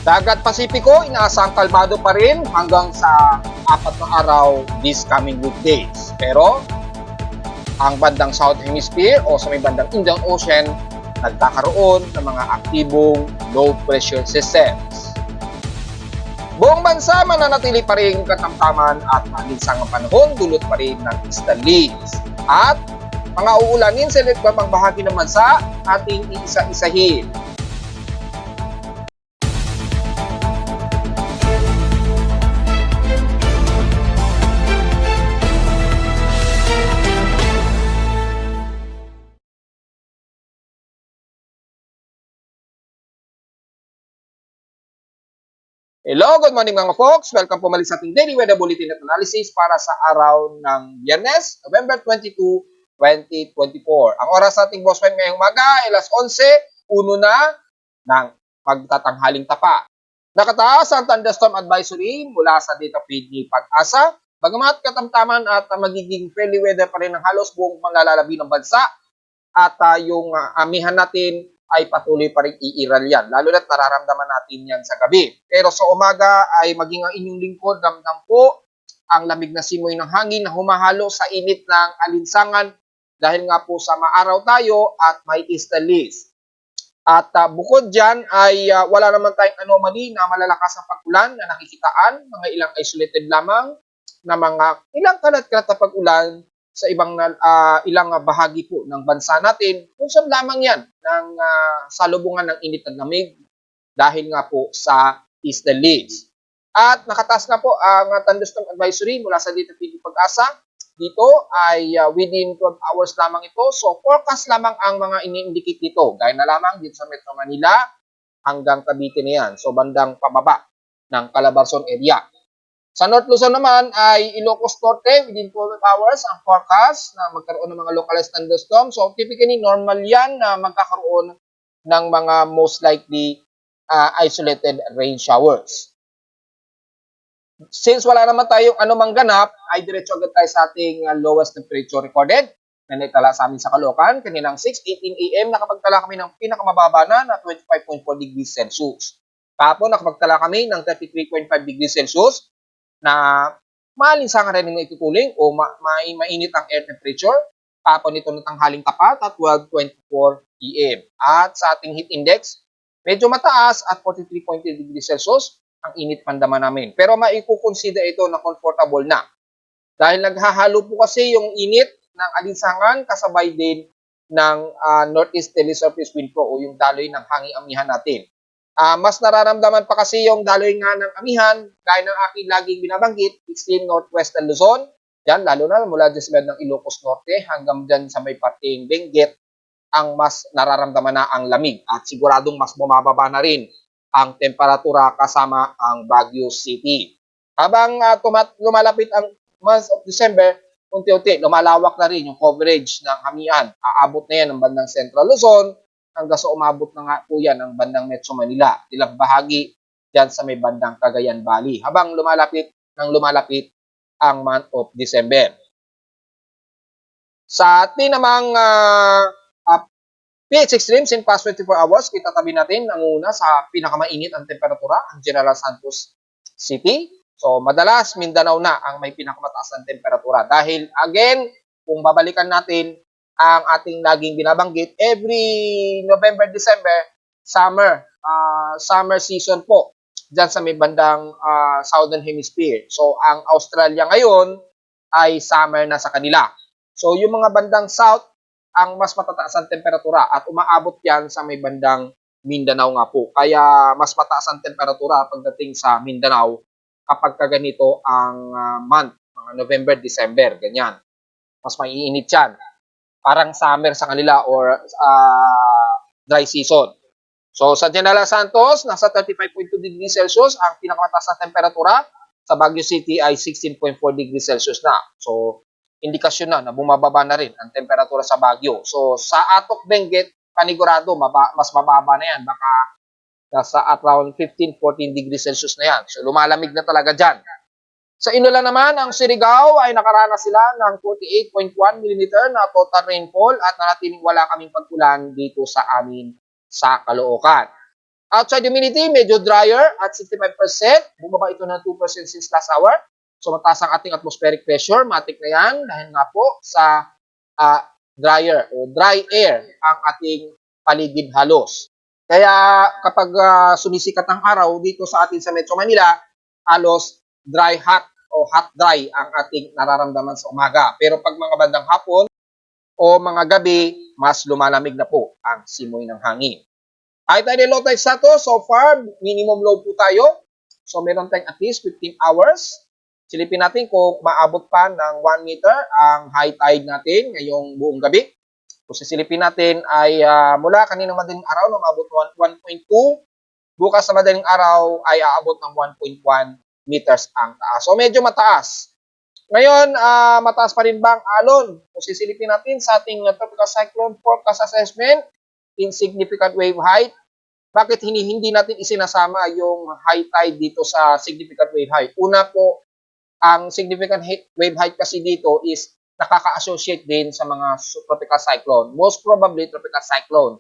Dagat Pasipiko, inaasang kalmado pa rin hanggang sa 4 na araw this coming weekdays. Pero ang bandang South Hemisphere o sa may bandang Indian Ocean, nagkakaroon ng mga aktibong low pressure systems. Buong bansa mananatili pa rin katamtaman at malinsang ang panahon, dulot pa rin ng Stanleys. At mga uulanin sa iba't ibang bahagi ng bansa, ating iisa-isahin. Hello, good morning mga folks. Welcome po muli sa ating Daily Weather Bulletin at Analysis para sa araw ng Biyernes, November 22, 2024. Ang oras sa ating boss friend ngayong umaga ay alas 11:01 na ng pagtatanghaling tapa. Nakataas ang thunderstorm advisory mula sa data feed ni Pag-asa. Bagamat katamtaman at magiging friendly weather pa rin ng halos buong panlalalabi ng bansa at yung amihan natin ay patuloy pa rin iiral yan. Lalo na't nararamdaman natin yan sa gabi. Pero sa umaga ay maging ang inyong lingkod, ramdam po ang lamig na simoy ng hangin na humahalo sa init ng alinsangan dahil nga po sa maaraw tayo at may Stanleys. At bukod dyan ay wala naman tayong anomaly na malalakas na pag-ulan na nakikitaan, mga ilang isolated lamang na mga ilang kalat-kalat na pag-ulan sa ilang bahagi po ng bansa natin, kung saan lamang yan ng salubungan ng init at lamig dahil nga po sa Stanleys. At nakataas na po ang thunderstorm advisory mula sa data feed Pag-asa. Dito ay within 12 hours lamang ito. So forecast lamang ang mga ini-indicate dito. Gaya na lamang dito sa Metro Manila hanggang Cavite na yan. So bandang pababa ng Calabarzon area. Sa North Luzon naman ay Ilocos Norte, within 12 hours ang forecast na magkaroon ng mga localized thunderstorm. So typically normal yan na magkakaroon ng mga most likely isolated rain showers. Since wala naman tayong anumang ganap, ay diretso agad tayo sa ating lowest temperature recorded na naitala sa amin sa Caloocan. Kaninang 6:18 AM nakapagtala kami ng pinakamababa na 25.4 degrees Celsius. Kahapon nakapagtala kami ng 33.5 degrees Celsius na malinsangan rin ng itutuling o mainit ang air temperature. Kahapon nito ng tanghaling tapat at 12:24 PM. At sa ating heat index, medyo mataas at 43.3 degrees Celsius ang init pandaman namin. Pero maikukonsider ito na comfortable na. Dahil naghahalo po kasi yung init ng alinsangan kasabay din ng northeasterly surface wind flow o yung daloy ng hangin amihan natin. Mas nararamdaman pa kasi yung daloy nga ng amihan, gaya ng aking laging binabanggit, extreme northwestern Luzon, yan, lalo na mula dyan sa ng Ilocos Norte hanggang dyan sa may parteng Benguet, ang mas nararamdaman na ang lamig at siguradong mas bumababa na rin ang temperatura kasama ang Baguio City. Habang lumalapit ang month of December, unti-unti lumalawak na rin yung coverage ng amihan. Aabot na yan ng bandang Central Luzon, hanggang sa umabot na nga po yan ang bandang Metro Manila. Ilang bahagi dyan sa may bandang Cagayan Valley. Habang lumalapit ang month of December. Sa ating namang PH Extremes in past 24 hours, kita tabi natin ang una sa pinakamainit ang temperatura, ang General Santos City. So, madalas Mindanao na ang may pinakamataas ang temperatura. Dahil, again, kung babalikan natin ang ating laging binabanggit, every November, December, summer season po dyan sa may bandang Southern Hemisphere. So, ang Australia ngayon ay summer na sa kanila. So, yung mga bandang South, ang mas matataas ang temperatura at umaabot yan sa may bandang Mindanao nga po. Kaya mas mataas ang temperatura pagdating sa Mindanao kapag kaganito ang month, mga November, December, ganyan. Mas maiinit yan. Parang summer sa kanila or dry season. So sa General Santos, nasa 35.2 degrees Celsius ang pinakamataas na temperatura. Sa Baguio City ay 16.4 degrees Celsius na. So indikasyon na bumababa na rin ang temperatura sa Baguio. So sa Atok Benguet, panigurado mas mababa na yan. Baka nasa around 15-14 degrees Celsius na yan. So lumalamig na talaga dyan. Sa Iloilo naman, ang Surigao ay nakaranas sila ng 48.1 mm na total rainfall at nanatiling wala kaming pag-ulan dito sa amin sa Caloocan. Outside humidity, medyo drier at 65%. Bumaba ito ng 2% since last hour. So mataas ang ating atmospheric pressure. Matik na yan dahil nga po sa drier o dry air ang ating paligid halos. Kaya kapag sumisikat ang araw dito sa atin sa Metro Manila, halos dry hot o hot dry ang ating nararamdaman sa umaga. Pero pag mga bandang hapon o mga gabi, mas lumalamig na po ang simoy ng hangin. High tide and low tide status, so far, minimum low po tayo. So meron tayong at least 15 hours. Silipin natin kung maabot pa ng 1 meter ang high tide natin ngayong buong gabi. Kung sisilipin natin ay mula kaninang madaling araw na maabot 1.2, bukas na madaling araw ay aabot ng 1.1 meters ang taas. So medyo mataas. Ngayon, mataas pa rin ba ang alon? Kung sisilipin natin sa ating tropical cyclone forecast assessment, insignificant wave height, bakit hindi natin isinasama yung high tide dito sa significant wave height? Una po, ang significant wave height kasi dito is nakaka-associate din sa mga tropical cyclone. Most probably, tropical cyclone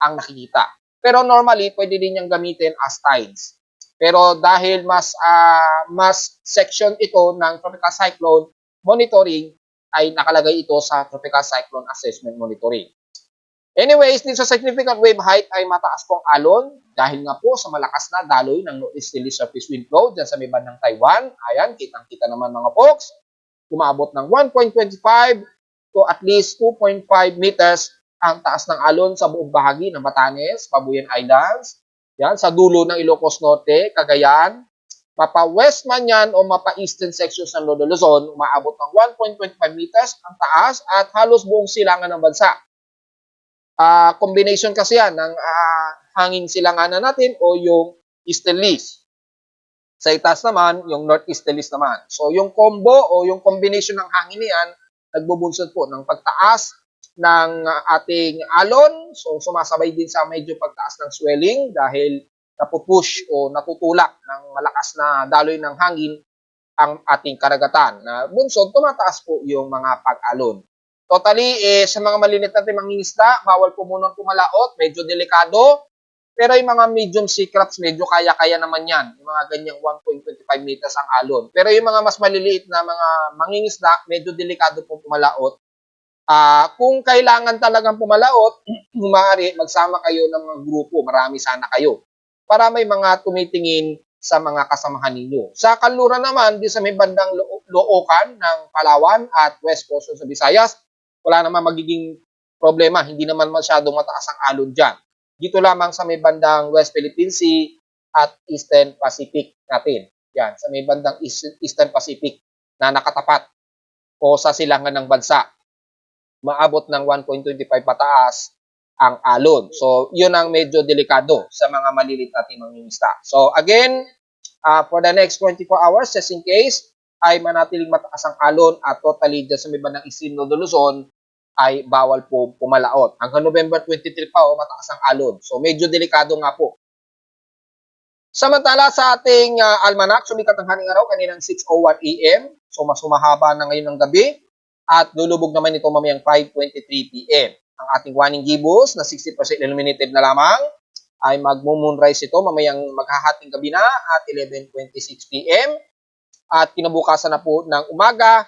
ang nakikita. Pero normally, pwede din niyang gamitin as tides. Pero dahil mas section ito ng tropical cyclone monitoring, ay nakalagay ito sa tropical cyclone assessment monitoring. Anyways, dito sa significant wave height ay mataas pong alon dahil nga po sa malakas na daloy ng northeasterly surface wind flow dyan sa may bandang Taiwan. Ayan, kitang-kita naman mga folks. Umabot ng 1.25 to at least 2.5 meters ang taas ng alon sa buong bahagi ng Batanes, Pabuyan Islands. Yan, sa dulo ng Ilocos Norte, Cagayan. Mapa-west man yan o mapa-eastern sections ng Lodo Luzon, umaabot ng 1.25 meters ang taas at halos buong silangan ng bansa. Combination kasi yan ng hangin silanganan natin o yung easterlies. Sa itaas naman, yung northeasterlies naman. So, yung combo o yung combination ng hangin niyan, nagbubunsod po ng pagtaas ng ating alon. So, sumasabay din sa medyo pagtaas ng swelling dahil napupush o natutulak ng malakas na daloy ng hangin ang ating karagatan. Na bunsod, tumataas po yung mga pag-alon. Totally, sa mga malilit natin mangingisda, bawal po munang pumalaot, medyo delikado. Pero yung mga medium sea crabs, medyo kaya-kaya naman yan. Yung mga ganyang 1.25 meters ang alon. Pero yung mga mas maliliit na mga mangingisda, medyo delikado po pumalaot. Kung kailangan talagang pumalaot, maaari magsama kayo ng mga grupo, marami sana kayo. Para may mga tumitingin sa mga kasamahan ninyo. Sa kanluran naman, di sa may bandang Loocan ng Palawan at West Coast sa Visayas, wala naman magiging problema. Hindi naman masyadong mataas ang alon dyan. Dito lamang sa may bandang West Philippine Sea at Eastern Pacific natin. Yan, sa may bandang Eastern Pacific na nakatapat o sa silangan ng bansa. Maabot ng 1.25 pataas ang alon. So, yun ang medyo delikado sa mga malilit nating mangingisda. So, again, for the next 24 hours, just in case, ay manatiling mataas ang alon at totally dyan sa may bandang Eastern Lodo Luzon, ay bawal po pumalaot. Hanggang November 23 pa, mataas ang alon. So, medyo delikado nga po. Samantala sa ating almanac, sumikat ang haning araw kaninang 6:01 AM. So, mas humahaba na ngayon ng gabi. At lulubog naman ito mamayang 5:23 PM. Ang ating waning gibbous na 60% illuminated na lamang ay magmo-moonrise ito mamayang maghahating gabi na at 11:26 PM. At kinabukasan na po ng umaga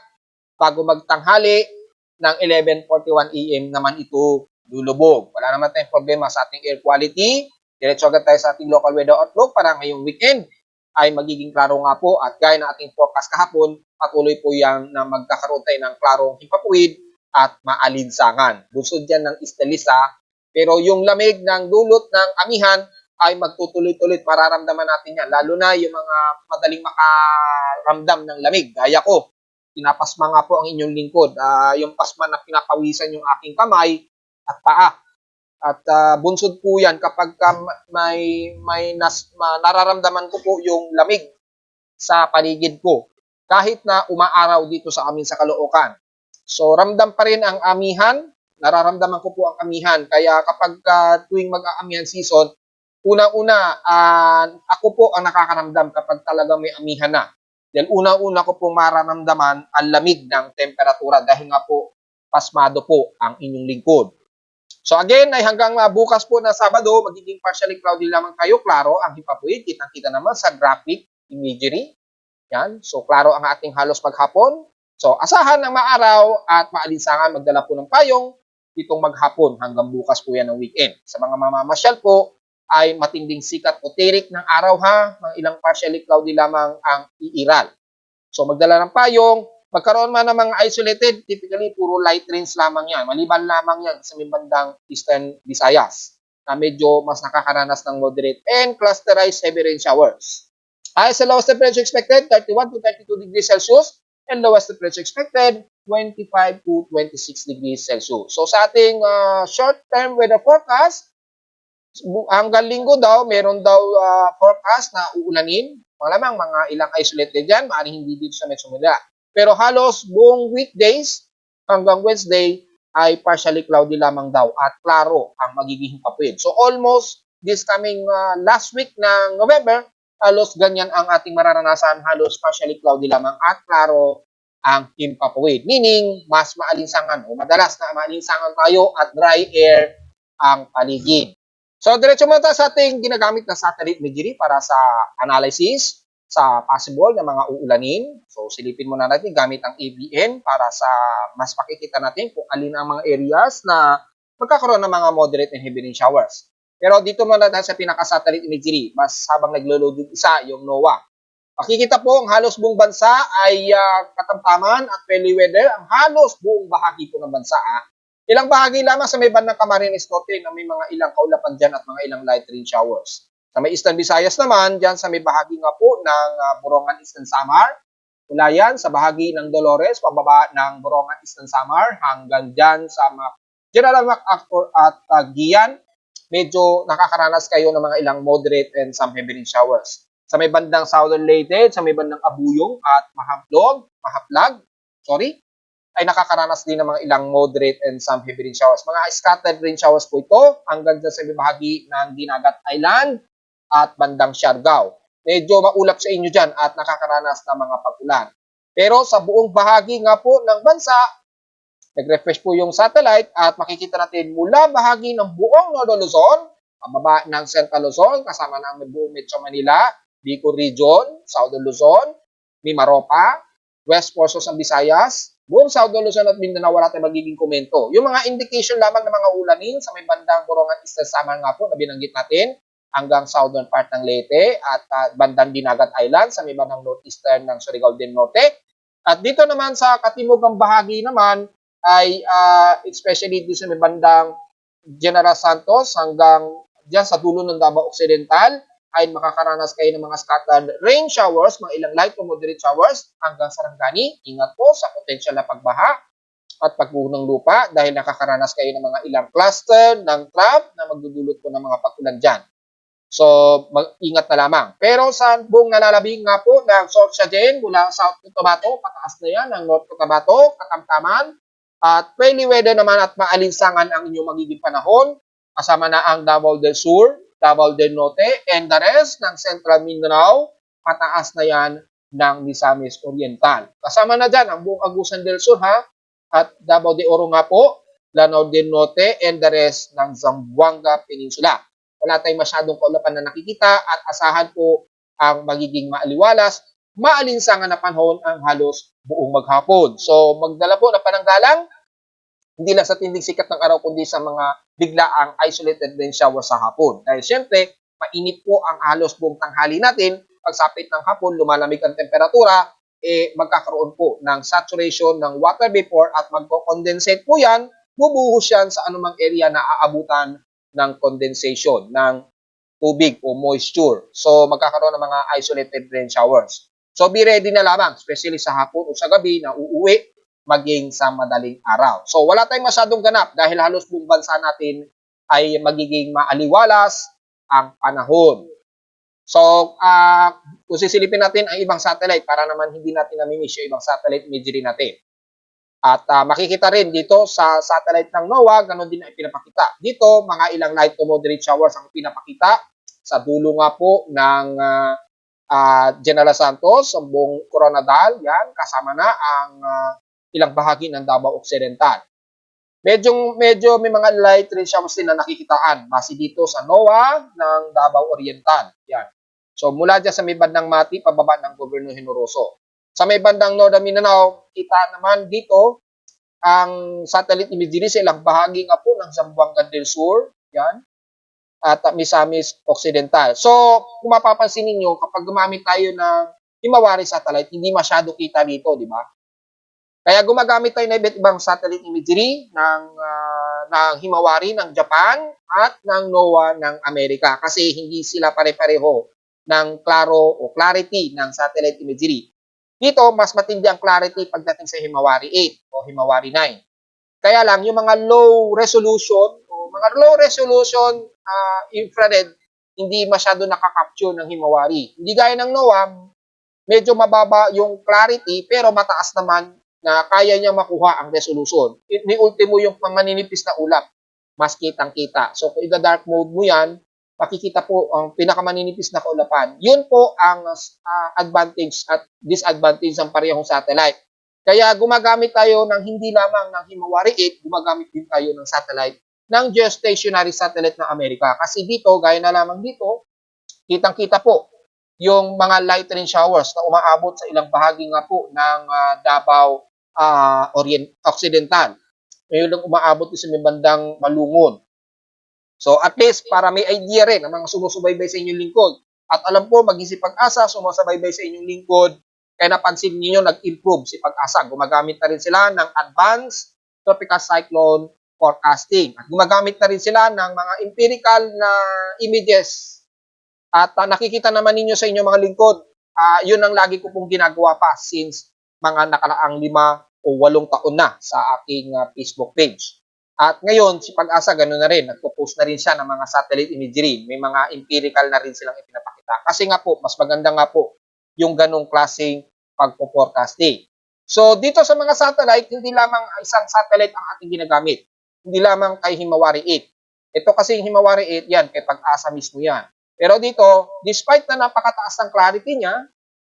bago magtanghali ng 11:41 AM naman ito lulubog. Wala naman tayong problema sa ating air quality. Diretso agad tayo sa ating local weather outlook para ngayong weekend ay magiging klaro nga po at gaya ng ating forecast kahapon, patuloy po yan na magkakaroon tayo ng klarong himpapuwid at maalinsangan. Busod yan ng istelisa, pero yung lamig ng dulot ng amihan ay magtutuloy-tuloy, mararamdaman natin yan. Lalo na yung mga madaling makaramdam ng lamig. Gaya ko, pinapasma nga po ang inyong lingkod. Yung pasma na pinapawisan yung aking kamay at paa. At bunsod po yan kapag may nararamdaman ko po yung lamig sa paligid ko. Kahit na umaaraw dito sa amin sa Caloocan. So ramdam pa rin ang amihan, nararamdaman ko po ang amihan. Kaya kapag tuwing mag-aamihan season, una-una ako po ang nakakaramdam kapag talagang may amihan na. Dahil una-una ko po mararamdaman ang lamig ng temperatura dahil nga po pasmado po ang inyong lingkod. So again, ay hanggang bukas po na Sabado, magiging partially cloudy lamang tayo. Klaro ang himpapawid. Kitang-kita naman sa graphic imagery. Yan. So klaro ang ating halos maghapon. So asahan ng maaraw at maalinsangan magdala po ng payong itong maghapon hanggang bukas po yan ng weekend. Sa mga mamamasyal po, ay matinding sikat o tirik ng araw ha. Mga ilang partially cloudy lamang ang iiral. So magdala ng payong, magkaroon man ng mga isolated, typically puro light rains lamang yan. Maliban lamang yan sa may bandang Eastern Visayas na medyo mas nakakaranas ng moderate and clusterized heavy rain showers. Sa lowest temperature expected, 31 to 32 degrees Celsius and lowest temperature expected, 25 to 26 degrees Celsius. So sa ating short-term weather forecast, hanggang linggo daw, meron daw forecast na uulanin. Malamang mga ilang isolated dyan, maaaring hindi dito sa Metro Manila. Pero halos buong weekdays hanggang Wednesday ay partially cloudy lamang daw at klaro ang magiging himpapawid. So almost this coming last week ng November, halos ganyan ang ating mararanasan, halos partially cloudy lamang at klaro ang himpapawid. Meaning, mas maalinsangan o madalas na maalinsangan tayo at dry air ang paligid. So, diretso muna tayo sa ating ginagamit na satellite imagery para sa analysis sa possible na mga uulanin. So, silipin muna natin gamit ang ABN para sa mas makikita natin kung alin ang mga areas na magkakaroon ng mga moderate and heavy rain showers. Pero dito muna tayo sa pinaka-satellite imagery, mas habang naglo-load yung isa, yung NOAA. Makikita po ang halos buong bansa ay katamtaman at friendly weather. Ang halos buong bahagi po ng bansa ilang bahagi lamang sa may bandang Camarines Norte na may mga ilang kaulapan dyan at mga ilang light rain showers. Sa may Eastern Visayas naman, dyan sa may bahagi nga po ng Borongan Eastern Samar, mula yan sa bahagi ng Dolores, pababa ng Borongan Eastern Samar, hanggang dyan sa General MacArthur at Gian, medyo nakakaranas kayo ng mga ilang moderate and some heavy rain showers. Sa may bandang Southern Leyte, sa may bandang Abuyong at Mahaplag, ay nakakaranas din ng mga ilang moderate and some heavy rain showers. Mga scattered rain showers po ito hanggang sa bahagi ng Dinagat Island at bandang Siargao. Medyo maulap sa inyo dyan at nakakaranas ng mga pag-ulan. Pero sa buong bahagi nga po ng bansa, nag-refresh po yung satellite at makikita natin mula bahagi ng buong Northern Luzon, pababa ng Central Luzon, kasama ng buong Metro Manila, Bicol Region, Southern Luzon, Mimaropa, West portions ng Visayas, buong Southern Luzon at Mindanao, wala tayong magiging komento. Yung mga indication lamang ng mga ulanin sa may bandang Borongan Eastern Samar nga po na binanggit natin, hanggang southern part ng Leyte at bandang Dinagat Island sa may bandang northeastern ng Surigao del Norte. At dito naman sa katimugang bahagi naman ay especially dito sa may bandang General Santos hanggang dyan sa dulo ng Davao Occidental, ay makakaranas kayo ng mga scattered rain showers, mga ilang light to moderate showers hanggang Sarangani. Ingat po sa potential na pagbaha at pagbuho ng lupa dahil nakakaranas kayo ng mga ilang cluster ng trap na magdudulot po ng mga pag-ulan dyan. So, mag-ingat na lamang. Pero sa buong nalalabing nga po ng Sorcia din, mula South Cotabato, pataas na yan, ng North Cotabato, katamtaman, at friendly weather naman at maalinsangan ang inyong magiging panahon, kasama na ang Davao del Sur, Davao del Norte, and the rest ng Central Mindanao, pataas na yan ng Misamis Oriental. Kasama na dyan ang buong Agusan del Sur at Davao de Oro nga po, Lanao del Norte, and the rest ng Zamboanga Peninsula. Wala tayong masyadong kaulapan na nakikita at asahan po ang magiging maaliwalas, maalinsangan na panahon ang halos buong maghapon. So magdala po ng pananggalang, hindi lang sa tinding sikat ng araw kundi sa mga biglaang isolated rain shower sa hapon. Dahil siyempre, mainit po ang halos buong tanghali natin. Pagsapit ng hapon, lumalamig ang temperatura, magkakaroon po ng saturation ng water vapor at magko-condensate po yan, bubuhos yan sa anumang area na aabutan ng condensation, ng tubig o moisture. So, magkakaroon ng mga isolated rain showers. So, be ready na lamang, especially sa hapon o sa gabi na uuwi, maging sa madaling araw. So, wala tayong masyadong ganap dahil halos buong bansa natin ay magiging maaliwalas ang panahon. So, kung sisilipin natin ang ibang satellite para naman hindi natin namimiss yung ibang satellite imagery natin. At makikita rin dito sa satellite ng NOAA, ganun din ang pinapakita. Dito, mga ilang light to moderate showers ang pinapakita sa dulo nga po ng General Santos, ang buong Coronadal, yan, kasama na ang ilang bahagi ng Davao Occidental. medyo may mga light rain showers din na nakikitaan base dito sa NOAA ng Davao Oriental. Yan. So mula dyan sa may bandang Mati, pababa ng Gobyerno Generoso. Sa may bandang Northern Mindanao, kita naman dito ang satellite imagery sa ilang bahagi nga po ng Zamboanga del Sur. Yan. At Misamis Occidental. So, kung mapapansin ninyo, kapag gumamit tayo ng Himawari satellite, hindi masyado kita dito, di ba? Kaya gumagamit tayo ng iba't ibang satellite imagery ng Himawari ng Japan at ng NOAA ng Amerika kasi hindi sila pare-pareho ng klaro o clarity ng satellite imagery. Dito, mas matindi ang clarity pagdating sa Himawari 8 o Himawari 9. Kaya lang, yung mga low resolution infrared, hindi masyado nakakapture ng Himawari. Hindi gaya ng NOAA, medyo mababa yung clarity pero mataas naman na kaya niya makuha ang resolution. Ni ultimo yung maninipis na ulap, mas kitang-kita. So kung i-dark mode mo yan, makikita po ang pinakamaninipis na kaulapan. Yun po ang advantage at disadvantage ng parehong satellite. Kaya gumagamit tayo ng hindi lamang ng Himawari 8, gumagamit din tayo ng satellite ng geostationary satellite ng Amerika. Kasi dito, gaya na lamang dito, kitang-kita po yung mga light rain showers na umaabot sa ilang bahagi nga po ng Davao Occidental. Ngayon lang umaabot sa may bandang Malungon. So at least para may idea rin ang mga sumusubaybay sa inyong lingkod. At alam po, mag-isip Pag-asa, sumusubaybay sa inyong lingkod. Kaya napansin niyo nag-improve si Pag-asa. Gumagamit na rin sila ng advanced tropical cyclone forecasting. At gumagamit na rin sila ng mga empirical na images. At nakikita naman ninyo sa inyong mga lingkod, yun ang lagi ko pong ginagawa pa since mga nakaraang 5 o 8 taon na sa aking Facebook page. At ngayon, si Pag-asa gano'n na rin. Nagpo-post na rin siya ng mga satellite imagery. May mga empirical na rin silang ipinapakita. Kasi nga po, mas maganda nga po yung ganong klaseng pagpo-forecasting. So, dito sa mga satellite, hindi lamang isang satellite ang ating ginagamit. Hindi lamang kay Himawari 8. Ito kasi yung Himawari 8, yan, kay Pag-asa mismo yan. Pero dito, despite na napakataas ng clarity niya,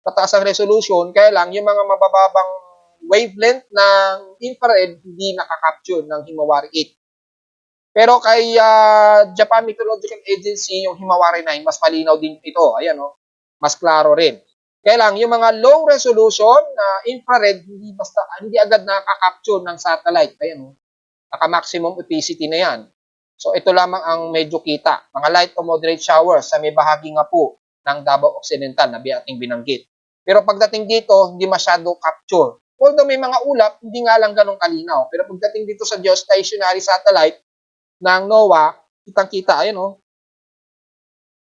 pataas ang resolution, kaya lang yung mga mabababang wavelength ng infrared hindi nakakapture ng Himawari 8. Pero kay Japan Meteorological Agency, yung Himawari 9, mas malinaw din ito. Ayan, oh, mas klaro rin. Kaya lang, yung mga low resolution na infrared, hindi agad nakakapture ng satellite. Ayan, oh, naka-maximum opacity na yan. So, ito lamang ang medyo kita. Mga light to moderate showers sa may bahagi nga po ng Davao Occidental na ating binanggit. Pero pagdating dito, hindi masyado capture. Although may mga ulap, hindi nga lang ganun kalinaw. Pero pagdating dito sa geostationary satellite ng NOAA, kitang-kita, ayun oh,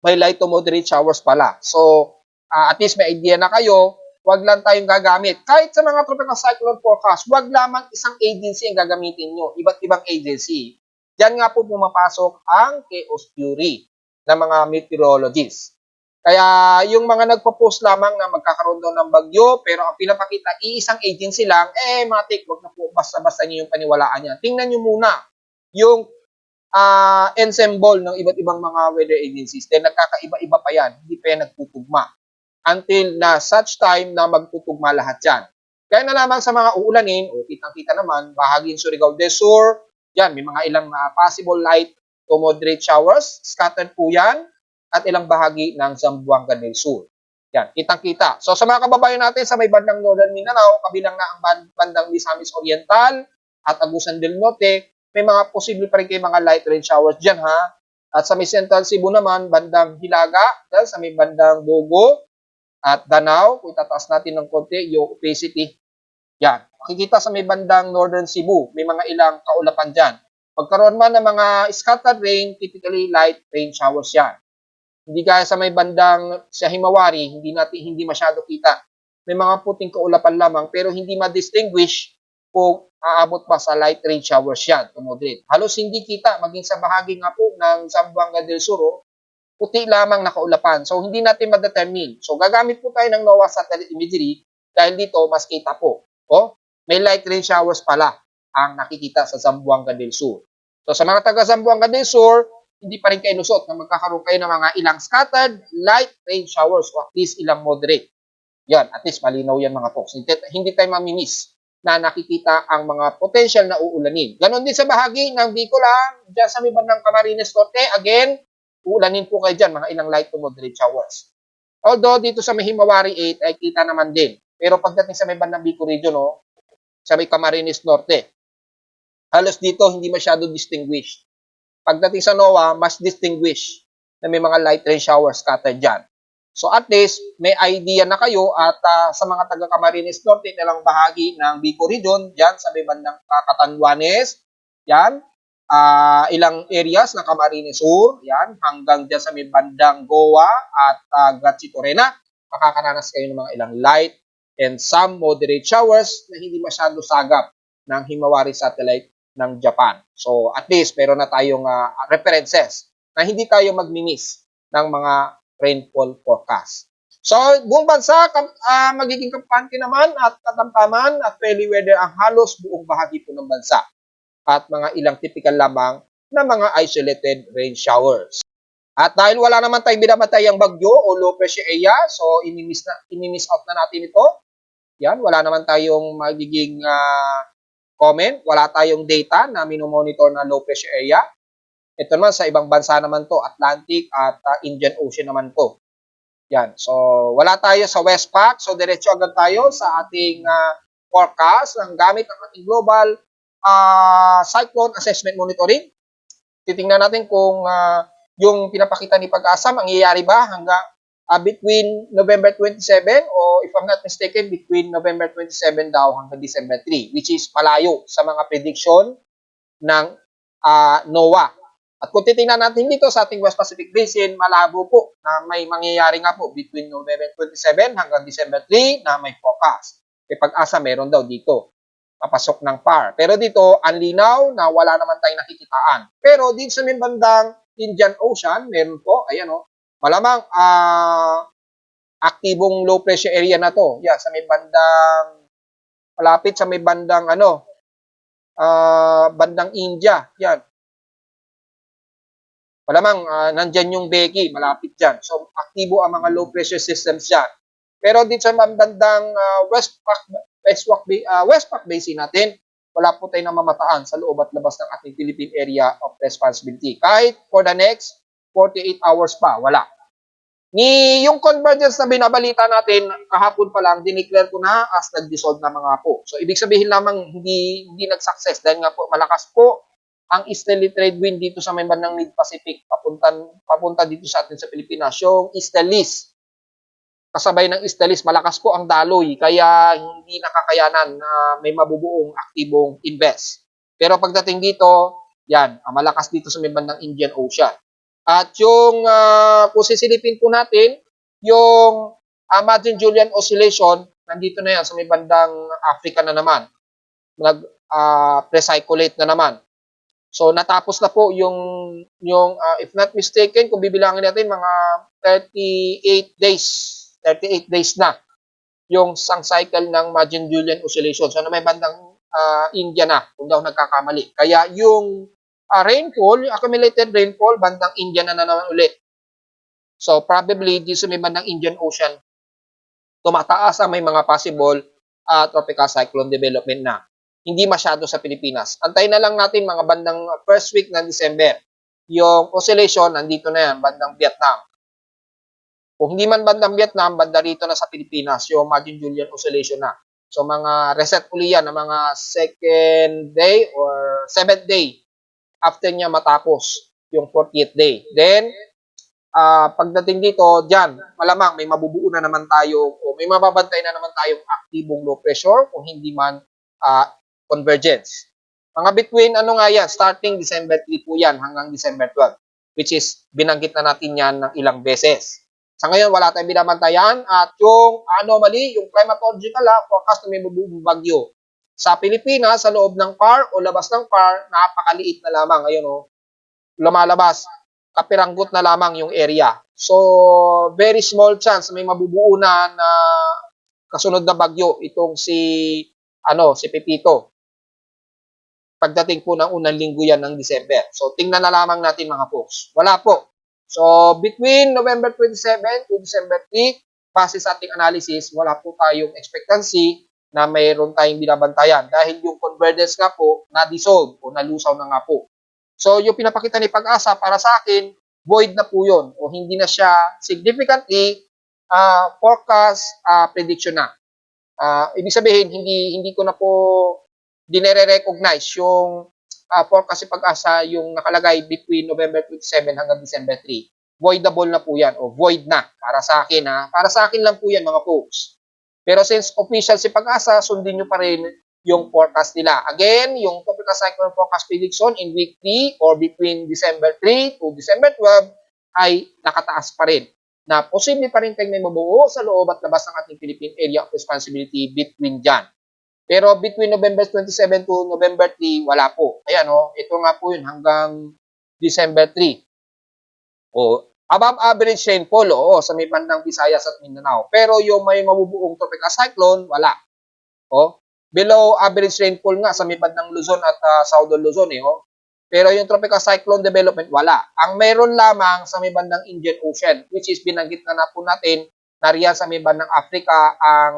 may light to moderate showers pala. So, at least may idea na kayo, wag lang tayong gagamit. Kahit sa mga tropical cyclone forecast, wag lamang isang agency ang gagamitin nyo. Iba't ibang agency. Diyan nga po pumapasok ang chaos theory ng mga meteorologists. Kaya yung mga nagpo-post lamang na magkakaroon daw ng bagyo, pero ang pinapakita, iisang agency lang, matik, wag na po basta-basta nyo yung paniwalaan niya. Tingnan nyo muna yung ensemble ng iba't ibang mga weather agencies. Then nagkakaiba-iba pa yan, hindi pa yan nagtutugma. Until na such time na magtutugma lahat yan. Kaya na lamang sa mga uulanin, o kitang-kita naman, bahagi ng Surigao del Sur, yan, may mga ilang possible light to moderate showers, scattered po yan, at ilang bahagi ng Zamboanga del Sur. Yan, kitang-kita. So sa mga kababayan natin sa may bandang Northern Mindanao, kabilang na ang bandang Misamis Oriental at Agusan del Norte, may mga posible pa rin kayo mga light rain showers dyan ha. At sa may Central Cebu naman, bandang Hilaga, sa may bandang Bogo at Danao, kung itataas natin ng konti, yung opacity. Yan. Makikita sa may bandang Northern Cebu, may mga ilang kaulapan dyan. Pagkaroon man ng mga scattered rain, typically light rain showers yan. Hindi gaya sa may bandang sa Himawari, hindi masyado kita. May mga puting kaulapan lamang, pero hindi ma-distinguish kung aabot pa sa light rain showers yan, to moderate. Halos hindi kita, maging sa bahagi nga po ng Zamboanga del Sur, puti lamang na kaulapan. So, hindi natin ma-determine. So, gagamit po tayo ng NOAA satellite imagery dahil dito, mas kita po. Oh, may light rain showers pala ang nakikita sa Zamboanga del Sur. So, sa mga taga Zamboanga del Sur, hindi pa rin kayo lusot na magkakaroon kayo ng mga ilang scattered light rain showers o at least ilang moderate. Yan, at least malinaw yan mga folks. Hindi tayo mamimiss na nakikita ang mga potential na uulanin. Ganon din sa bahagi ng Bicol, dyan sa may bandang Camarines Norte, again, uulanin po kayo dyan, mga ilang light to moderate showers. Although, dito sa may Himawari 8 ay kita naman din. Pero pagdating sa may bandang Bicol region, sa may Camarines Norte, halos dito hindi masyado distinguished. Pagdating sa NOAA, mas distinguished na may mga light rain showers scattered dyan. So at least, may idea na kayo at sa mga taga Camarines Norte, nilang bahagi ng Bicol region, dyan sa may bandang Catanduanes, yan, ilang areas ng Camarines Sur, yan, hanggang dyan sa may bandang Goa at Gatsi Torena, makakaranas kayo ng mga ilang light and some moderate showers na hindi masyado sagap ng Himawari satellite ng Japan. So at least meron na tayong references na hindi tayo magminis ng mga rainfall forecast. So buong bansa magiging kampante naman at katamtaman at friendly weather ang halos buong bahagi po ng bansa at mga ilang typical lamang na mga isolated rain showers. At dahil wala naman tayong binabatayang bagyo o low pressure area, so ini-miss out na natin ito. Yan, wala naman tayong magiging comment, wala tayong data na minomonitor na low pressure area. Ito naman sa ibang bansa naman to, Atlantic at Indian Ocean naman to. Yan, so wala tayo sa Westpac, so diretso agad tayo sa ating forecast ng gamit ng ating global cyclone assessment monitoring. Titingnan natin kung yung pinapakita ni Pag-asa, mangyayari ba hanggang between November 27 o if I'm not mistaken, between November 27 daw hanggang December 3, which is malayo sa mga prediction ng NOAA. At kung titingnan natin dito sa ating West Pacific Basin, malabo po na may mangyayari nga po between November 27 hanggang December 3 na may forecast. May Pag-asa meron daw dito papasok ng PAR. Pero dito, ang linaw na wala naman tayong nakikitaan. Pero dito sa may bandang Indian Ocean, meron po, ayan malamang aktibong low pressure area na to. Yan, sa may bandang, malapit sa may bandang bandang India. Yan. Malamang nandyan yung Becky, malapit dyan. So, aktibo ang mga low pressure systems dyan. Pero dito sa bandang Westpac Basin natin, wala po tayong namamataan sa loob at labas ng ating Philippine Area of Responsibility. Kahit for the next 48 hours pa, wala. Yung convergence na binabalita natin, kahapon pa lang, dineclare ko na as nag-dissolve na mga po. So, ibig sabihin lamang hindi nag-success dahil nga po malakas po ang easterly trade wind dito sa may bandang Mid-Pacific, papunta dito sa atin sa Pilipinas. Yung easterlies, kasabay ng easterlies, malakas po ang daloy, kaya hindi nakakayanan na may mabubuong aktibong invest. Pero pagdating dito, yan, malakas dito sa may bandang Indian Ocean. At yung, kung sisilipin po natin, yung Madden-Julian Oscillation, nandito na yan sa may bandang Africa na naman. Nag-recirculate na naman. So, natapos na po yung if not mistaken, kung bibilangin natin, mga 38 days na yung isang cycle ng Madden-Julian Oscillation. So, na may bandang India na, kung daw nagkakamali. Kaya yung rainfall, yung accumulated rainfall, bandang India na naman ulit. So, probably, dito sa may bandang Indian Ocean, tumataas ang may mga possible tropical cyclone development na. Hindi masyado sa Pilipinas. Antayin na lang natin mga bandang first week ng December. Yung oscillation, nandito na yan, bandang Vietnam. Kung hindi man bandang Vietnam, banda rito na sa Pilipinas, yung Madden-Julian Oscillation na. So, mga reset uli yan, ng mga second day or 7th day after niya matapos yung 40th day. Then, pagdating dito, dyan, malamang may mabubuo na naman tayo o may mababantay na naman tayong aktibong low pressure kung hindi man convergence. Mga between, starting December 3 po yan hanggang December 12, which is binanggit na natin yan ng ilang beses. Sa ngayon, wala tayong binabantayan at yung anomaly, yung climatological forecast na may mabubuong bagyo. Sa Pilipinas, sa loob ng PAR o labas ng PAR, napakaliit na lamang. Ayun, lumalabas, kapiranggot na lamang yung area. So, very small chance may mabubuo na kasunod na bagyo itong si Pepito. Pagdating po ng unang linggo yan ng December. So, tingnan na lamang natin mga folks. Wala po. So, between November 27 to December 3, base sa ating analysis, wala po tayong expectancy na mayroon tayong binabantayan dahil yung convergence nga po na-dissolve o nalusaw na nga po. So, yung pinapakita ni Pag-asa para sa akin, void na po yun o hindi na siya significantly forecast prediction na. Ibig sabihin, hindi ko na po dinere-recognize yung forecast si Pag-asa yung nakalagay between November 27 hanggang December 3. Voidable na po yan o void na para sa akin ha. Para sa akin lang po yan mga folks. Pero since official si Pag-asa, sundin nyo pa rin yung forecast nila. Again, yung tropical cyclone forecast prediction in week 3 or between December 3 to December 12 ay nakataas pa rin. Na posible pa rin tayong may mabuo sa loob at labas ng ating Philippine Area of Responsibility between dyan. Pero between November 27 to November 3, wala po. Ayan o, ito nga po yun hanggang December 3. O, above average rainfall, oo, sa may bandang Visayas at Mindanao. Pero yung may mabubuong tropical cyclone, wala. O, below average rainfall nga sa may bandang Luzon at Southern Luzon eh. O. Pero yung tropical cyclone development, wala. Ang meron lamang sa may bandang Indian Ocean, which is binanggit na po natin, nariyan sa may bandang Africa, ang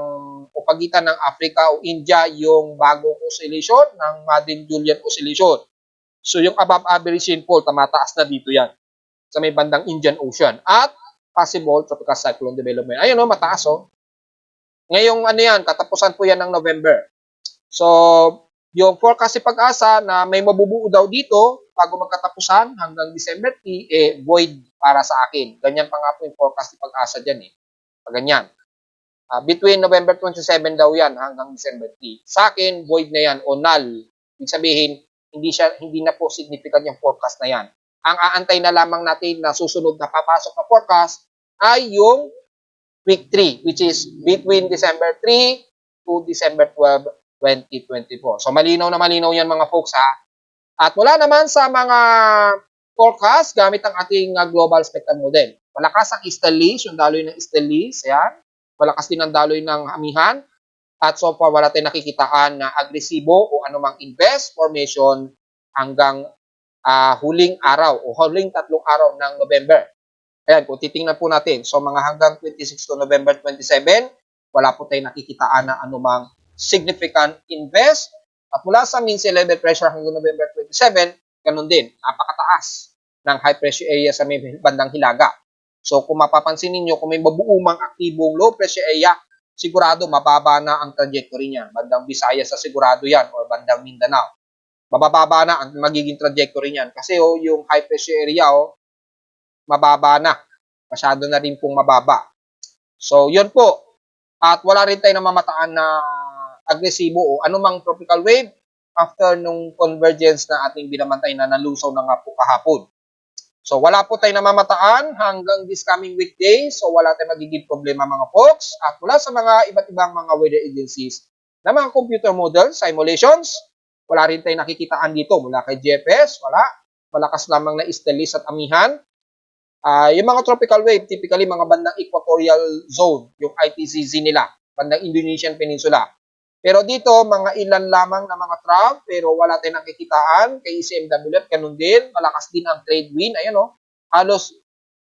o pagitan ng Africa o India, yung bagong oscillation ng Madden-Julian oscillation. So yung above average rainfall, tamataas na dito yan sa may bandang Indian Ocean. At possible tropical cyclone development. Ayun o, mataas o. Ngayong ano yan, katapusan po yan ng November. So, yung forecast si Pag-asa na may mabubuo daw dito bago magkatapusan hanggang December 3, void para sa akin. Ganyan pa nga po yung forecast si Pag-asa dyan eh. Ganyan. Between November 27 daw yan hanggang December 3. Sa akin, void na yan o null. Ibig sabihin, hindi na po significant yung forecast na yan. Ang aantay na lamang natin na susunod na papasok na forecast ay yung week 3, which is between December 3 to December 12, 2024. So, malinaw na malinaw yan mga folks ha. At mula naman sa mga forecast gamit ang ating global spectrum model. Malakas ang Stellies, yung daloy ng Stellies. Ayan. Malakas din ang daloy ng Amihan. At so far, wala tayong nakikitaan na agresibo o anumang invest formation hanggang huling araw o huling 3 araw ng November. Ayan, kung titingnan po natin. So, mga hanggang 26 to November 27, wala po tayong nakikitaan na anumang significant invest. At mula sa mean sea level pressure hanggang November 27, ganun din, napakataas ng high pressure area sa may bandang Hilaga. So kung mapapansin niyo kung may mabuumang aktibong low pressure area, sigurado mababa na ang trajectory niya. Bandang Visayas sa sigurado yan or bandang Mindanao. Mabababa na ang magiging trajectory niyan. Kasi yung high pressure area, mababa na. Masyado na rin pong mababa. So yun po. At wala rin tayo namamataan na agresibo o anumang tropical wave after nung convergence na ating binamantay na nalusaw na nga po kahapon. So wala po tayong namamataan hanggang this coming weekday. So wala tayong magiging problema mga folks. At mula sa mga iba't ibang mga weather agencies na mga computer models, simulations, wala rin tayong nakikitaan dito. Mula kay GPS, wala. Malakas lamang na Stellies at Amihan. Yung mga tropical wave, typically mga bandang equatorial zone, yung ITCZ nila, bandang Indonesian Peninsula. Pero dito, mga ilan lamang na mga trough, pero wala tayong nakikitaan. Kay ECMWF, ganun din. Malakas din ang trade wind. Ayan halos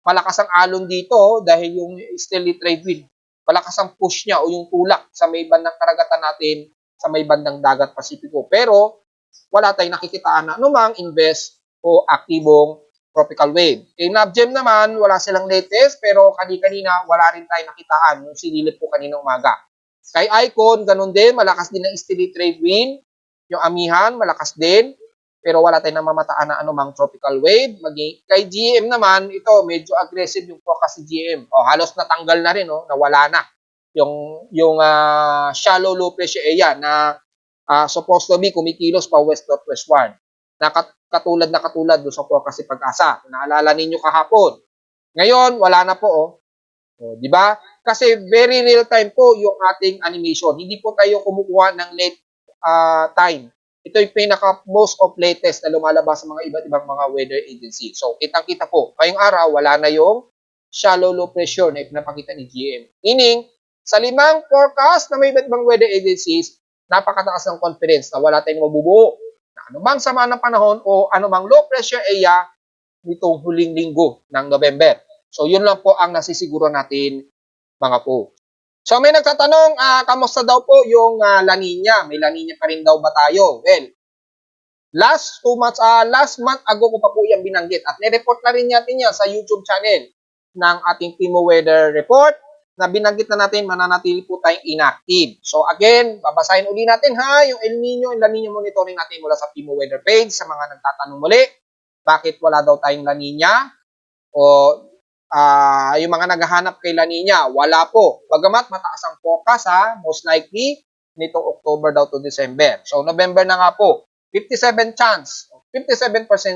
malakas ang alon dito dahil yung steady trade wind. Malakas ang push niya o yung tulak sa may bandang karagatan natin, sa may bandang dagat Pasipiko. Pero wala tayong nakikitaan na anumang invest o aktibong tropical wave. Kay NAVGEM naman, wala silang latest, pero kanina wala rin tayong nakitaan yung sinilip po kanina umaga. Kay Icon, ganun din, malakas din ang steady trade wind. Yung Amihan, malakas din. Pero wala tayong namamataan na anumang tropical wave. Kay GM naman, ito, medyo aggressive yung forecast si GM. Halos natanggal na rin, nawala na. Yung shallow low pressure area na supposed to be kumikilos pa west-northwestward. Katulad doon sa forecast si Pag-asa. Naalala ninyo kahapon. Ngayon, wala na po, di ba? Kasi very real time po yung ating animation. Hindi po tayo kumukuha ng late time. Ito yung most of latest na lumalabas sa mga iba't ibang mga weather agency. So, kitang-kita po. Ngayong araw, wala na yung shallow low pressure na ipinapakita ni GM. Meaning, sa 5 forecast na may iba't ibang weather agencies, napakataas ng confidence na wala tayong mabubuo na anumang sama ng panahon o anumang low pressure area nitong huling linggo ng November. So, yun lang po ang nasisiguro natin mga po. So may nagtatanong, kamusta daw po yung La Nina? May La Nina pa rin daw ba tayo? Well, last month ago ko pa po yan binanggit at ni-report na rin natin yan sa YouTube channel ng ating Pimo Weather Report na binanggit na natin mananatili po tayong inactive. So again, babasahin uli natin ha, yung El Nino and La Nina monitoring natin mula sa Pimo Weather page sa mga nagtatanong muli. Bakit wala daw tayong La Nina? O yung mga naghahanap kay La Nina, wala po. Bagamat mataas ang forecast ha, most likely nitong October daw to December. So November na nga po, 57%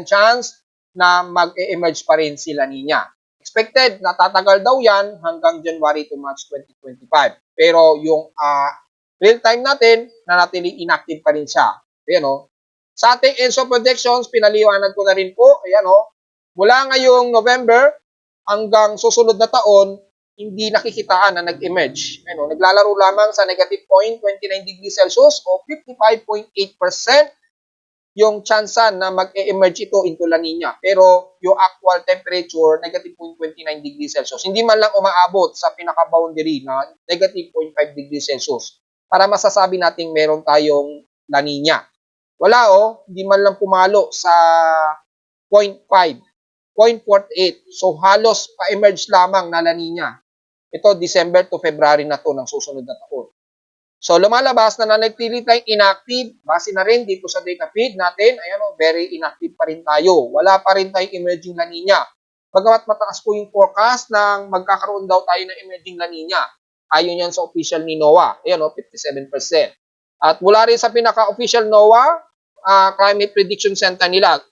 chance na mag-e-emerge pa rin si La Nina. Expected na tatagal daw yan hanggang January to March 2025. Pero yung real time natin, nanatiling inactive pa rin siya. Ayan o. Sa ating ENSO projections, pinaliwanag ko na rin po. Ayan o. Mula ngayong November hanggang susunod na taon, hindi nakikitaan na nag-emerge. Ano, naglalaro lamang sa negative 0.29 degrees Celsius o 55.8% yung tsansa na mag-e-emerge ito into La Nina. Pero yung actual temperature, negative 0.29 degrees Celsius. Hindi man lang umaabot sa pinaka-boundary na negative 0.5 degrees Celsius para masasabi nating meron tayong La Nina. Wala hindi man lang pumalo sa 0.5, 0.48. So halos pa-emerge lamang na La Nina. Ito December to February na to ng susunod na taon. So lumalabas na nanatili tayong inactive. Base na rin dito sa data feed natin. Ayan very inactive pa rin tayo. Wala pa rin tayong emerging La Nina. Bagamat mataas po yung forecast ng magkakaroon daw tayo ng emerging La Nina. Ayon yan sa official ni NOAA. Ayan 57%. At mula rin sa pinaka-official NOAA, Climate Prediction Center nila,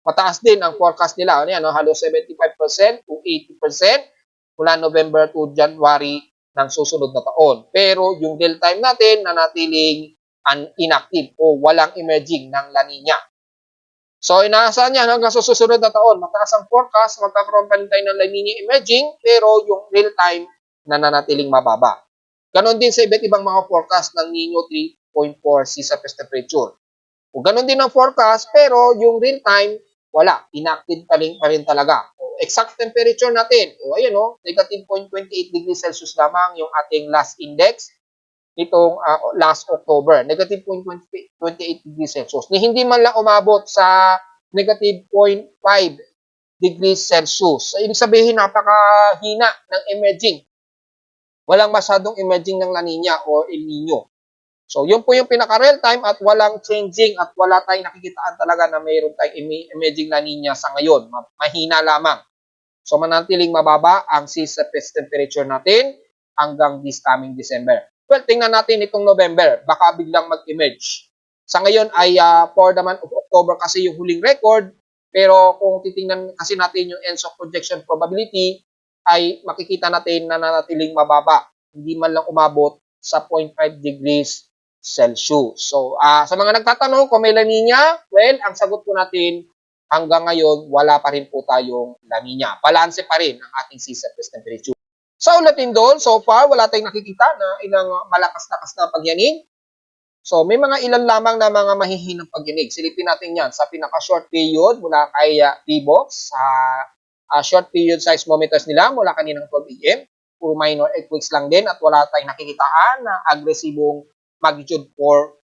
mataas din ang forecast nila. Halos 75% to 80% mula November to January ng susunod na taon. Pero yung real time natin nanatiling inactive o walang emerging ng La Nina. So inaasahan yan hanggang sa susunod na taon. Mataas ang forecast, magkakaroon pa rin tayo ng La Nina emerging, pero yung real time nananatiling mababa. Ganon din sa iba't ibang mga forecast ng Nino 3.4 sea surface temperature. O ganon din ang forecast, pero yung real time, wala. Inactive pa rin talaga. O exact temperature natin, negative 0.28 degrees Celsius lamang yung ating last index nitong last October. Negative 0.28 degrees Celsius. Hindi man lang umabot sa negative 0.5 degrees Celsius. So, ibig sabihin, napakahina ng emerging. Walang masyadong emerging ng La Nina o El Nino. So, yun po yung pinaka-real time at walang changing at wala tayong nakikitaan talaga na mayroon tayong emerging La Nina sa ngayon. Mahina lamang. So, manatiling mababa ang sea surface temperature natin hanggang this coming December. Well, tingnan natin itong November. Baka biglang mag-emerge. Sa ngayon ay for the month of October kasi yung huling record. Pero kung titingnan kasi natin yung ENSO projection probability, ay makikita natin na nanatiling mababa. Hindi man lang umabot sa 0.5 degrees Celsius. So, sa mga nagtatanong kung may La Nina, well, ang sagot po natin, hanggang ngayon, wala pa rin po tayong La Nina. Balanse pa rin ang ating sea surface temperature. Sa ulatin doon, so far, wala tayong nakikita na ilang malakas-lakas na pagyanig. So, may mga ilan lamang na mga mahihinang pagyanig. Silipin natin yan sa pinaka-short period mula kay T-Box sa short period seismometers nila mula kaninang 12 AM. Puro minor earthquakes lang din at wala tayong nakikitaan na agresibong magnitude 4.0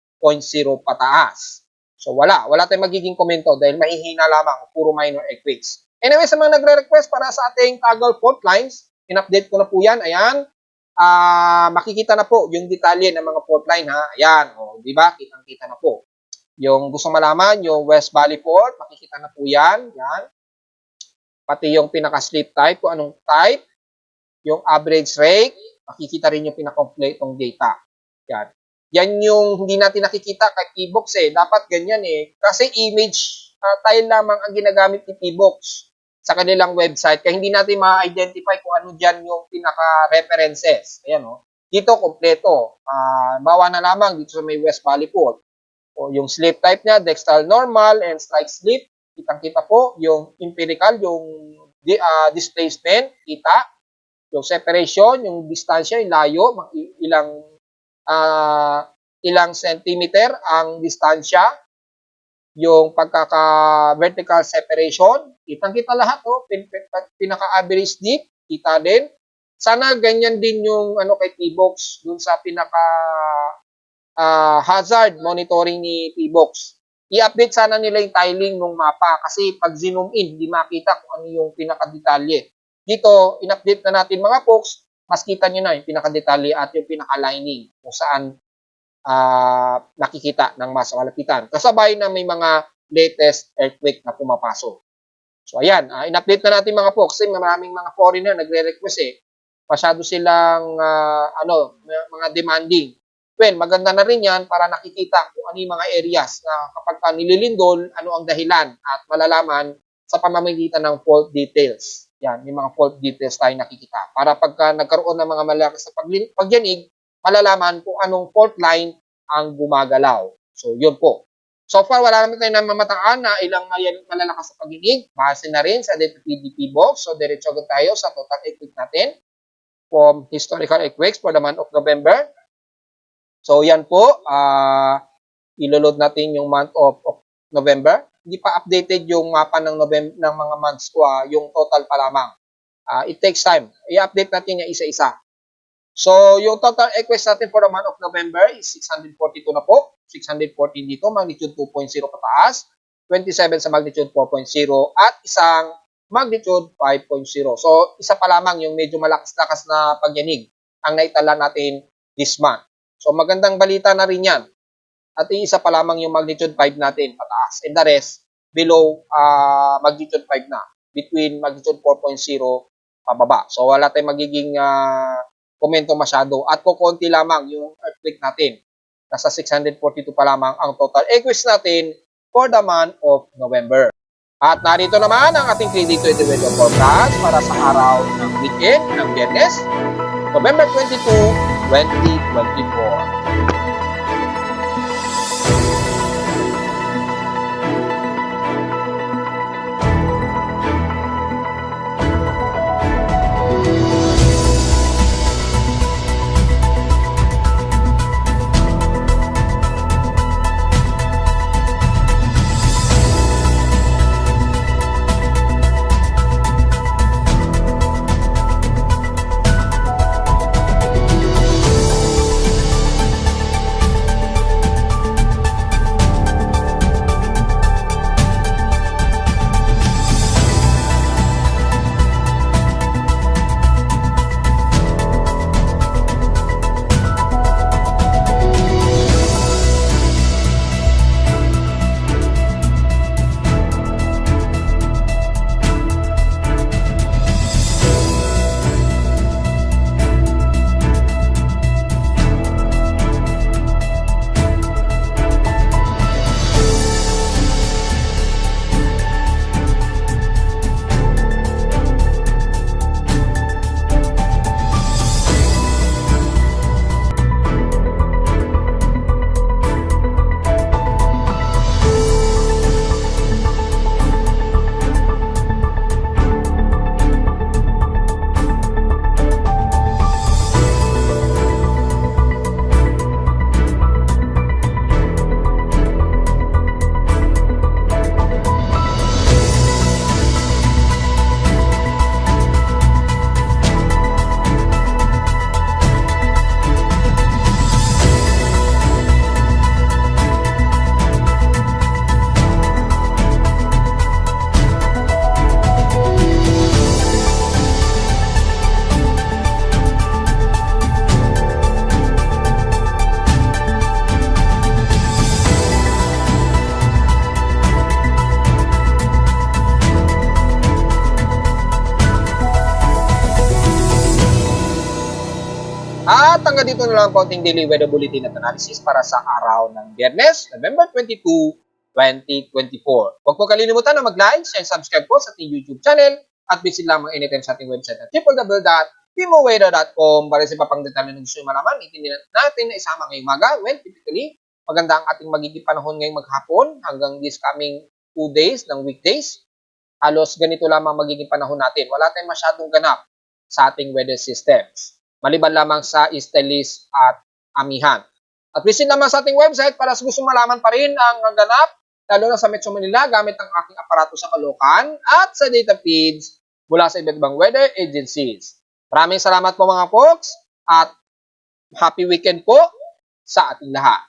pataas. So wala tayong magiging komento dahil mahihina lamang, puro minor earthquakes. Anyway, sa mga nagre-request para sa ating Tagal fault lines, in-update ko na po yan. Ayan, makikita na po yung detalye ng mga fault line ha. Ayan, di ba? Kitang-kita na po. Yung gusto malaman, yung West Valley Fault, makikita na po yan. Yan. Pati yung pinaka-slip type, kung anong type. Yung average rate, makikita rin yung pinaka-completong data. Yan. Yan yung hindi natin nakikita kay T-Box Dapat ganyan Kasi image tile lamang ang ginagamit ni T-Box sa kanilang website. Kaya hindi natin ma-identify kung ano dyan yung pinaka-references. Ayan Dito, kompleto. Bawa na lamang dito sa may West Valley Fault. O yung slip type niya, dextral normal and strike slip. Kitang-kita po yung empirical, yung displacement, kita. Yung separation, yung distansya, yung layo, ilang centimeter ang distansya, yung pagkaka-vertical separation, kitang-kita lahat pinaka-average dip, kita din, Sana ganyan din yung ano kay T-Box dun sa pinaka hazard monitoring ni T-Box. I-update sana nila yung tiling ng mapa kasi pag zoom in, hindi makita kung ano yung pinakadetalye. Dito, in-update na natin mga folks, mas kita nyo na yung pinakadetalye at yung pinaka-lining kung saan nakikita ng mas malapitan. Kasabay na may mga latest earthquake na pumapasok. So ayan, in-update na natin mga folks kasi maraming mga foreigner nagre-request eh. Masyado silang mga demanding. Well, maganda na rin yan para nakikita kung ano yung mga areas na kapag nililindol, ano ang dahilan at malalaman sa pamamagitan ng fault details. Yan, may mga fault details tayo nakikita. Para pagka nagkaroon ng mga malakas na pagyanig, malalaman kung anong fault line ang gumagalaw. So, yun po. So far, wala naman tayo namamataan na ilang malalakas na pagyanig. Base na rin sa data PDP box. So, diretso agad tayo sa total earthquake natin from historical earthquakes for the month of November. So, yan po. Iloload natin yung month of November. Hindi pa updated yung mapa ng November ng mga months ko, yung total pa lamang. It takes time. I-update natin yung isa-isa. So, yung total earthquakes natin for the month of November is 642 na po. 614 dito, magnitude 2.0 pataas. 27 sa magnitude 4.0 at isang magnitude 5.0. So, isa pa lamang yung medyo malakas-lakas na pagyanig ang naitala natin this month. So, magandang balita na rin yan. At isa pa lamang yung magnitude 5 natin pataas. And the rest, below magnitude 5 na. Between magnitude 4.0 pababa. So, wala tayong magiging komento masyado. At kukunti lamang yung earthquake natin. Nasa 642 pa lamang ang total earthquakes natin for the month of November. At narito naman ang ating 3D 20 weather forecast para sa araw ng weekend ng Biyernes, November 22, 2024. At hanggang dito na lang ang konting daily weather bulletin at analysis para sa araw ng Biyernes, November 22, 2024. Huwag po kalilimutan na mag-like, share, and subscribe po sa ating YouTube channel at visit lamang anytime sa ating website at www.pimoweather.com para sa iba pang detalye na gusto nyo malaman. Itindihan natin na isama ngayong umaga. Well, typically, maganda ang ating magiging panahon ngayong maghapon hanggang this coming 2 days ng weekdays. Halos ganito lamang magiging panahon natin. Wala tayong masyadong ganap sa ating weather systems. Maliban lamang sa Easterlies at Amihan. At visit naman sa ating website para sa gusto malaman pa rin ang ganap, lalo na sa Metro Manila gamit ang aking aparato sa Caloocan at sa data feeds mula sa iba't ibang weather agencies. Maraming salamat po mga folks at happy weekend po sa ating lahat.